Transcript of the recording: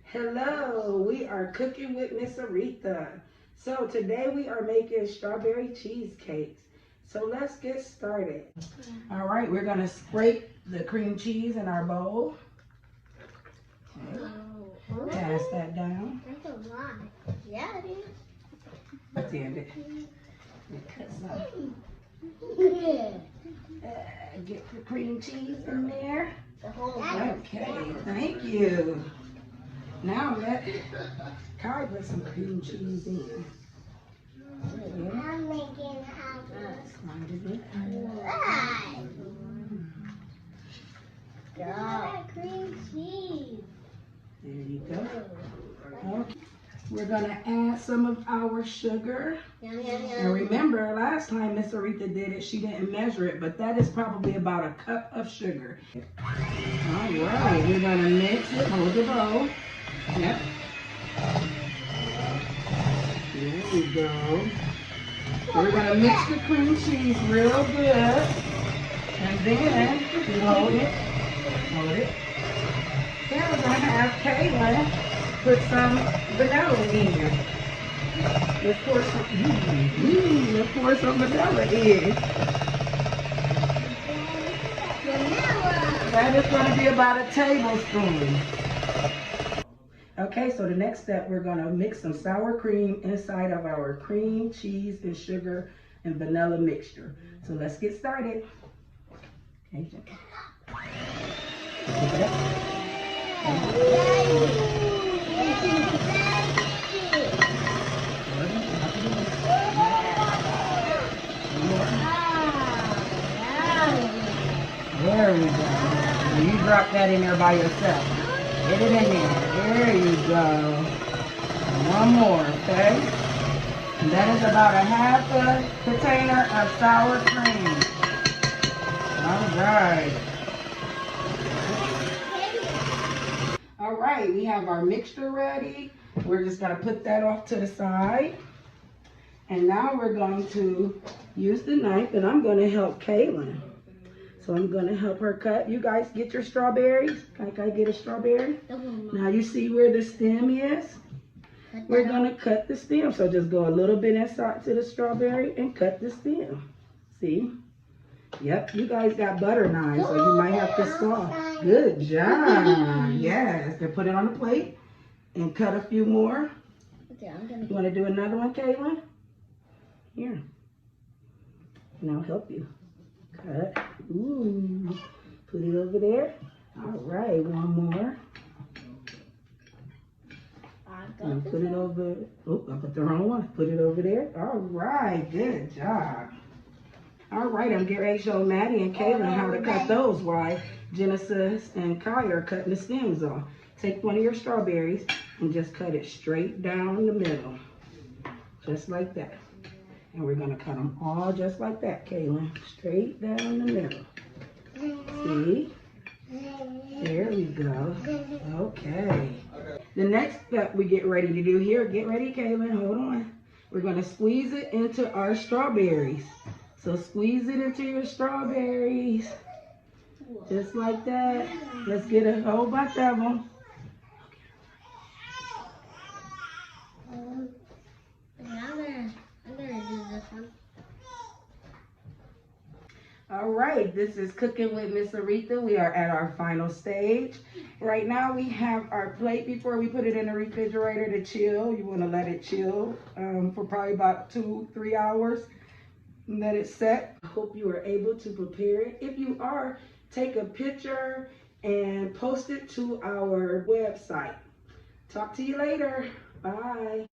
Hello, we are cooking with Miss Aretha. So today we are making strawberry cheesecakes. So let's get started. All right, we're gonna scrape the cream cheese in our bowl. Okay. Pass that down. That's a lot. Yeah, it is. What's the end? Cut some. Get the cream cheese in there. Okay, thank you. Now let Kai put some cream cheese in. I'm making cream cheese. There you go. Okay. We're gonna add some of our sugar. And remember, last time Miss Aretha did it, she didn't measure it, but that is probably about a cup of sugar. All right, we're gonna mix it. Hold the bowl. Yep. There we go. We're gonna mix the cream cheese real good. And then you hold it. Then we're gonna have Kayla put some vanilla in here. Let's pour some vanilla in. That is going to be about a tablespoon. Okay, so the next step, we're going to mix some sour cream inside of our cream, cheese, and sugar and vanilla mixture. So let's get started. Okay, there we go. You drop that in there by yourself. Get it in there. There you go. And one more, okay? And that is about a half a container of sour cream. All right. All right, we have our mixture ready. We're just gonna put that off to the side. And now we're going to use the knife, and I'm gonna help Kaylin. So I'm gonna help her cut. You guys get your strawberries. Can I get a strawberry? Now you see where the stem is? We're gonna cut the stem. So just go a little bit inside to the strawberry and cut the stem. See? Yep, you guys got butter knives, so you might have to saw. Good job. Yes, then put it on the plate and cut a few more. Okay, You wanna do another one, Kaylin? Here. And I'll help you. Cut. Ooh. Put it over there. All right, one more. And put it over. Oh, I put the wrong one. Put it over there. All right, good job. All right, I'm getting ready to show Maddie and Kaylin how to cut those while Genesis and Kai are cutting the stems off. Take one of your strawberries and just cut it straight down the middle. Just like that. And we're gonna cut them all just like that, Kaylin. Straight down the middle. See? There we go. Okay. The next step we get ready to do here, get ready, Kaylin, hold on. We're gonna squeeze it into our strawberries. So squeeze it into your strawberries. Just like that. Let's get a whole bunch of them. All right, this is Cooking with Miss Aretha. We are at our final stage. Right now we have our plate before we put it in the refrigerator to chill. You want to let it chill for probably about 2-3 hours. And let it set. I hope you are able to prepare it. If you are, take a picture and post it to our website. Talk to you later. Bye.